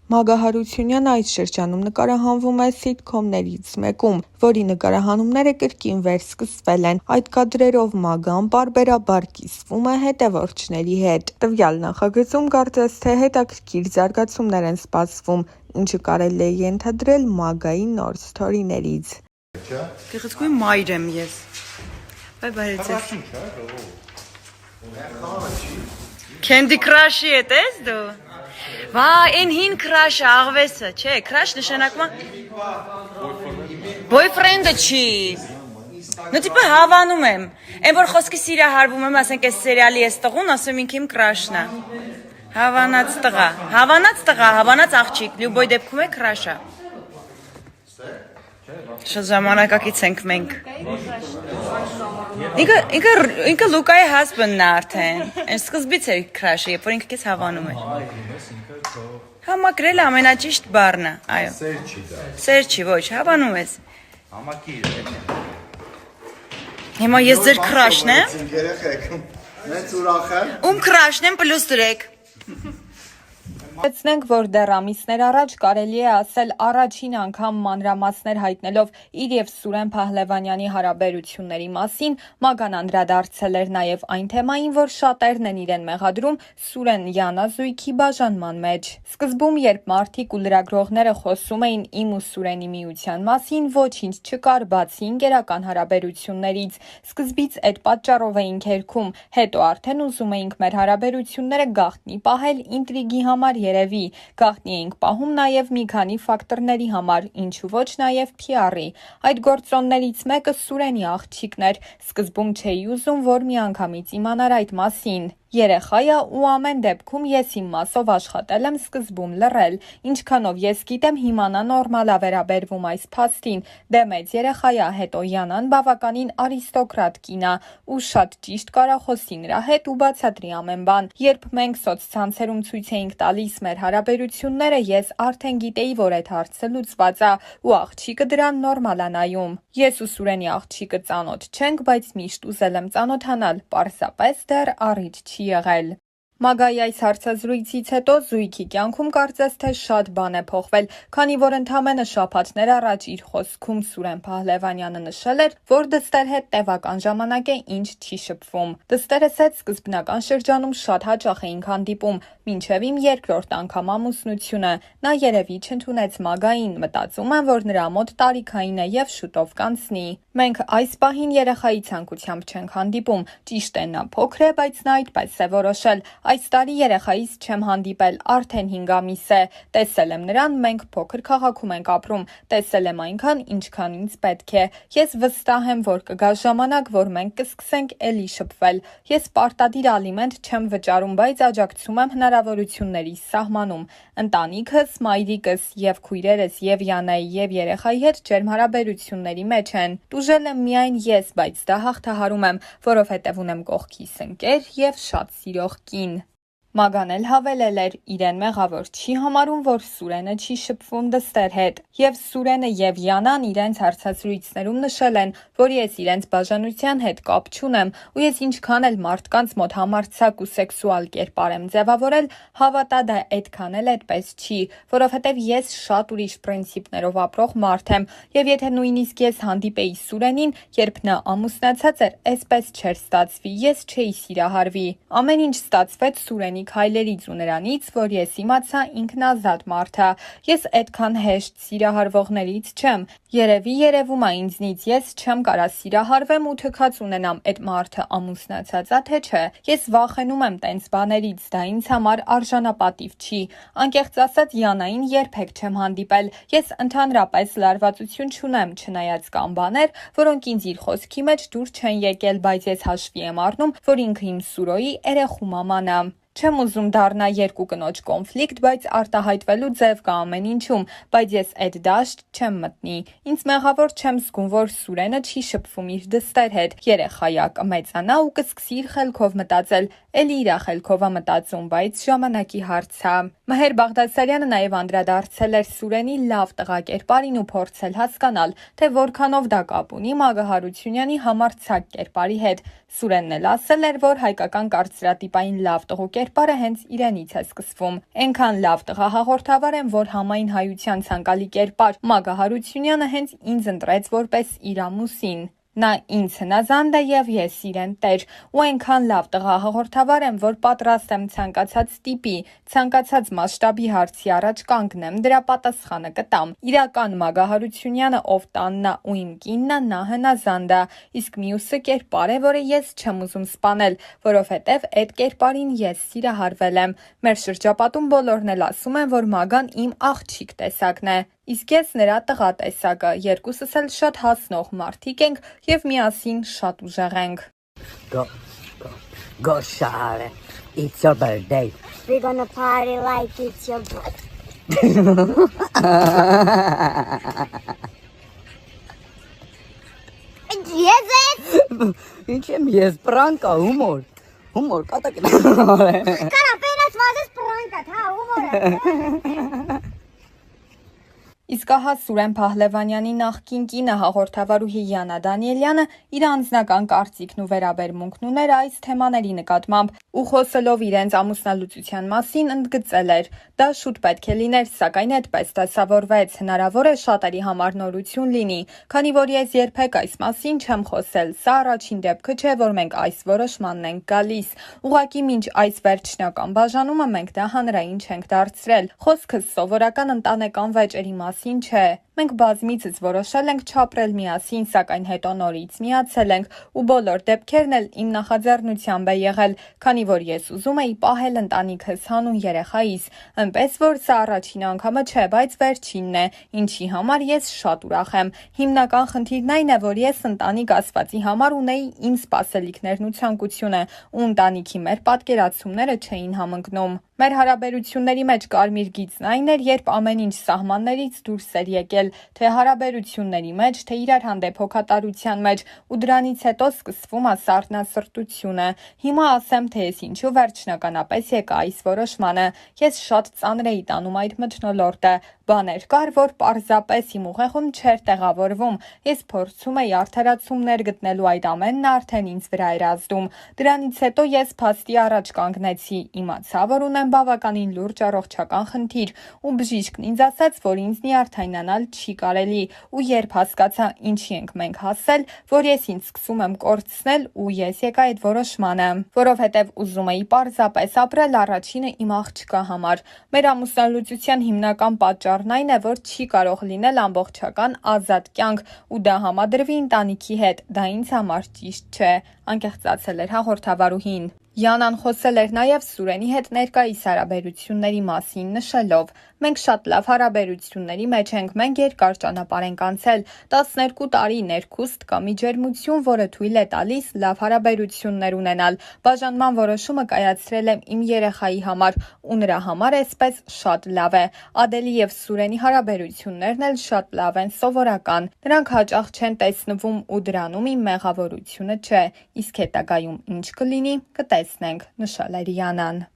Մագա Հարությունյանը այդ շրջանում նկարահանվում է սիթքոմներից մեկում, որի նկարահանումները կրկին վերսկսվել են։ Այդ կադրերով Մագան պարբերաբար կիսվում է հետևորդների հետ։ Տվյալ նախագծում կարծես թե հետաքրքիր զարգացումներ են սպասվում, ինչը կարելի է ենթադրել Մագայի նոր սթորիներից։ Գեղեցկույն մայր եմ ես։ Բայ Candy Crush-ի հետ ես դու։ Վայ, այն հին crush-ը, աղվեսը, չէ, crush նշանակում է boyfriend-ը չի։ Ну типа հավանում եմ։ Այն որ խոսքի սիրահարվում եմ, ասենք այս սերիալի այս տղուն, ասում ինքն իմ crush-ն է։ Հավանած տղա, հավանած աղջիկ, լյուբոյ դեպքում է crush-ը։ Շատ ժամանակակից ենք մենք։ Ինքը Լուկայի husband-ն է արդեն։ Այն սկզբից էր crush-ը, երբ որ ինքը քեզ հավանում էր։ Համակրել ամենաճիշտ բառն է, այո։ Սեր չի դա։ Սեր չի, ոչ, հավանում ես։ Համակիր է։ Հիմա ես ձեր crush-ն եմ։ Երեխեք, մեծ ուրախ եմ։ Ում crush-ն եմ +3։ Տեսնենք, որ դեռ ամիսներ առաջ կարելի է ասել առաջին անգամ մանրամասներ հայտնելով իր եւ Սուրեն Փահլևանյանի հարաբերությունների մասին, Մագան անդրադարձել էր նաեւ այն թեմային, որ շատերն են իրեն մեղադրում Սուրեն-Յանա զույգի բաժանման մեջ։ Սկզբում, երբ մարդիկ ու լրագրողները խոսում էին իմ ու Սուրենի միության մասին, ոչինչ չկար բացի ընկերական հարաբերություններից։ Սկզբից այդ պատճառով էինք երգում, հետո արդեն ուզում էինք մեր հարաբերությունները գաղտնի պահել ինտրիգի համար երևի, գաղտնի էինք պահում նաև մի քանի ֆակտորների համար, ինչու ոչ նաև PR-ի։ Այդ գործոններից մեկը Սուրենի աղջիկն էր։ Սկզբում չէի ուզում, որ միանգամից իմանար այդ մասին։ Երեխա է ու ամեն դեպքում ես իմ մասով աշխատել եմ սկզբում լռել, ինչքանով ես գիտեմ հիմա նա նորմալ է վերաբերվում այս փաստին, դե մեծ երեխա է, հետո Յանան բավականին արիստոկրատ կին է ու շատ ճիշտ կարախոսի նրա հետ ու բացատրի ամեն բան։ Երբ մենք սոցցանցերում ցույց էինք տալիս մեր հարաբերությունները, ես արդեն գիտեի, որ այդ հարցը լուծված է ու աղջիկը դրան նորմալ է նայում։ Ես ու Սուրենի աղջիկը ծանոթ չենք, բայց միշտ ուզել եմ ծանոթանալ, պարզապես դեռ առիթ չի եղել։ Մագայի այս հարցազրույցից հետո զույգի կյանքում կարծես թե շատ բան է փոխվել, քանի որ ընդամենը շաբաթներ առաջ իր խոսքում Սուրեն Փահլևանյանը նշել էր, որ դստեր հետ տևական ժամանակ է ինչ չի շփվում։ Դստերս հետ սկզբնական շրջանում շատ հաճախ էինք հանդիպում, մինչև իմ երկրորդ անգամ ամուսնությունը։ Նա երևի չընդունեց Մագային, մտածում եմ, որ նրա մոտ տարիքային է եւ շուտով կանցնի։ Մենք այս պահին երեխայի ցանկությամբ չենք հանդիպում, ճիշտ է նա փոքր է, բայց նա այդպես է որոշել։ Այս տարի երեխայից չեմ հանդիպել, արդեն 5 ամիս է, տեսել եմ նրան, մենք փոքր քաղաքում ենք ապրում, տեսել եմ այնքան, ինչքան ինձ պետք է։ Ես վստահ եմ, որ կգա ժամանակ, որ մենք կսկսենք էլի շփվել։ Ես պարտադիր ալիմենտ չեմ վճարում, բայց աջակցում եմ հնարավորությունների սահմանում։ Ընտանիքս, մայրիկս եւ քույրերս եւ Յանայի եւ երեխայի հետ ջերմ հարաբերությունների մեջ են։ Տուժել եմ միայն ես, բայց դա հաղթահարում եմ, որովհետեւ ունեմ կողքիս ընկեր եւ շատ սիրող կին։ Մագան էլ հավելել էր, իրեն մեղավոր չի համարում, որ Սուրենը չի շփվում դստեր հետ, եւ Սուրենը եւ Յանան իրենց հարցազրույցներում նշել են, որ ես իրենց բաժանության հետ կապ չունեմ, ու ես ինչքան էլ մարդկանց մոտ համարձակ ու սեքսուալ կերպար եմ ձևավորել, հավատա դա այդքան էլ այդպես չի, որովհետեւ ես շատ ուրիշ պրինցիպներով ապրող մարդ եմ, եւ եթե նույնիսկ ես հանդիպեի Սուրենին, երբ նա ամուսնացած էր, այսպես չէր ստացվի, ես չէի սիրահարվի։ Ամեն ինչ ստացվեց Սուրենի քայլերից ու նրանից, որ ես իմացա ինքնազատ մարդ է։ Ես այդքան հեշտ սիրահարվողներից չեմ։ Երևում է ինձնից ես չեմ կարա սիրահարվեմ ու թքած ունենամ այդ մարդը ամուսնացած է թե չէ։ Ես վախենում եմ տենց բաներից, դա ինձ համար արժանապատիվ չի։ Անկեղծ ասած Յանային երբեք չեմ հանդիպել։ Ես ընդհանրապես լարվածություն չունեմ, չնայած կան բաներ, որոնք ինձ իր խոսքի մեջ դուր չեն եկել, բայց ես հաշվի եմ առնում, որ ինքը իմ Սուրոյի երեխու մաման է։ Չեմ ուզում դառնա երկու կնոջ կոնֆլիկտ, բայց արտահայտվելու ձև կա ամեն ինչում, բայց ես այդ դաշտ չեմ մտնի։ Ինձ մեղավոր չեմ զգում, որ Սուրենը չի շփվում իր դստեր հետ։ Երեխայա կմեծանա ու կսկսի իր խելքով մտածել, էլի իր խելքով է մտածում, բայց ժամանակի հարց է։ Մհեր Բաղդասարյանը նաև անդրադարձել էր Սուրենի լավ տղակերպարին ու փորձել հասկանալ, թե որքանով դա կապ ունի Մագա Հարությունյանի համարձակ կերպարի հետ։ Սուրենն էլ ասել էր, որ հայկական կարծրատիպային լավ տղու կերպարը հենց իրենից է սկսվում։ Այնքան լավ տղա հաղորդավար եմ, որ համայն հայության ցանկալի կերպար Մագա Հարությունյանը հենց ինձ ընտրեց որպես իր ամուսին։ Նա ինձ հնազանդ է եւ ես իրեն տեր, ու այնքան լավ տղա հաղորդավար եմ, որ պատրաստ եմ ցանկացած տիպի, ցանկացած մասշտաբի հարցի առաջ կանգնեմ, դրա պատասխանը կտամ։ Իրական Մագա Հարությունյանը, ով տանն է ու իմ կինն է, նա հնազանդ է, իսկ մյուսը կերպար է, որը ես չեմ ուզում սպանել, որովհետեւ այդ կերպարին ես սիրահարվել եմ։ Մեր շրջապատում բոլորն էլ ասում են, որ Մագան իմ աղջիկ տեսակն է։ Իսկ ես նրա տղա տեսակը, երկուսս էլ շատ հասնող մարդիկ ենք եւ միասին շատ ուժեղ ենք։ Go Charlie, it's your birthday. We're gonna party like it's your birthday. Ինչ եմ ես, պրանկա, հումոր, կատակ Cara, apenas fazes pranca, ha, humor. Իսկ ահա Սուրեն Փահլևանյանի նախկին կինը հաղորդավարուհի Յանա Դանիելյանը իր անձնական կարծիքն ու վերաբերմունքն ուներ այս թեմաների նկատմամբ ու խոսելով իրենց ամուսնալուծության մասին ընդգծել էր. դա շուտ պետք է լիներ, սակայն այդպես տեսավորվեց, հնարավոր է շատերի համար նորություն լինի, քանի որ ես երբեք այս մասին չեմ խոսել, սա առաջին դեպքը չէ, որ մենք այս որոշմանն ենք գալիս, ուղղակի մինչ այս վերջնական բաժանումը մենք դա հանրային չենք դարձրել, խոսքս սովորական ընտանեկան վեճերի մասին չէ, մենք բազմիցս որոշել ենք չապրել միասին, սակայն հետո նորից միացել ենք ու բոլոր դեպքերն էլ իմ նախաձեռնությամբ է եղել, քանի որ ես ուզում էի պահել ընտանիքս հանուն երեխայիս, այնպես որ սա առաջին անգամը չէ, բայց վերջինն է, ինչի համար ես շատ ուրախ եմ։ Հիմնական խնդիրն այն է, որ ես ընտանիք ասվածի համար ունեի իմ սպասելիքներն ու ցանկությունը, ու ընտանիքի մեր պատկերացումները չէին համընկնում։ Մեր հարաբերությունների մեջ կարմիր գիծն այն էր, երբ ամեն ինչ սահմաններից դուրս էր եկել, թե հարաբերությունների մեջ, թե իրար հանդեպ հոգատարության մեջ, ու դրանից հետո սկսվում է սառնասրտությունը։ Հիմա ասեմ, թե ես ինչու վերջնականապես եկա այս որոշմանը։ Ես շատ ծանր էի տանում այդ մթնոլորտը, բաներ կար, որ պարզապես իմ ուղեղում չէր տեղավորվում։ Ես փորձում էի արդարացումներ գտնելու, այդ ամենն արդեն ինձ վրա էր ազդում։ Դրանից հետո ես փաստի առաջ կանգնեցի, իմացա, որ ունեմ բավականին լուրջ առողջական խնդիր, ու բժիշկն ինձ ասաց, որ ինձ նյարդայնանալ չի կարելի, ու երբ հասկացա ինչի ենք մենք հասել, որ ես ինձ սկսում եմ կորցնել, ու ես եկա այդ որոշմանը, որովհետև ուզում էի պարզապես ապրել առաջինը իմ աղջկա համար։ Մեր ամուսնալուծության հիմնական պատճառն այն է, որ չի կարող լինել ամբողջական ազատ կյանք, ու դա համադրվի ընտանիքի հետ, դա ինձ համար ճիշտ չէ, անկեղծացել էր հաղորդավարուհին։ Յանան խոսել էր նաև Սուրենի հետ ներկայիս հարաբերությունների մասին, նշելով. մենք շատ լավ հարաբերությունների մեջ ենք, մենք երկար ճանապարհ ենք անցել, 12 տարի ներքուստ կա մի ջերմություն, որը թույլ է տալիս լավ հարաբերություններ ունենալ։ Բաժանման որոշումը կայացրել եմ իմ երեխայի համար, ու նրա համար էսպես շատ լավ է։ Ադելի եւ Սուրենի հարաբերություններն էլ շատ լավ են, սովորական։ Նրանք հաճախ չեն տեսնվում ու դրանում իմ մեղավորությունը չէ, իսկ հետագայում ինչ կլինի, կտեսնենք, նշել էր Յանան։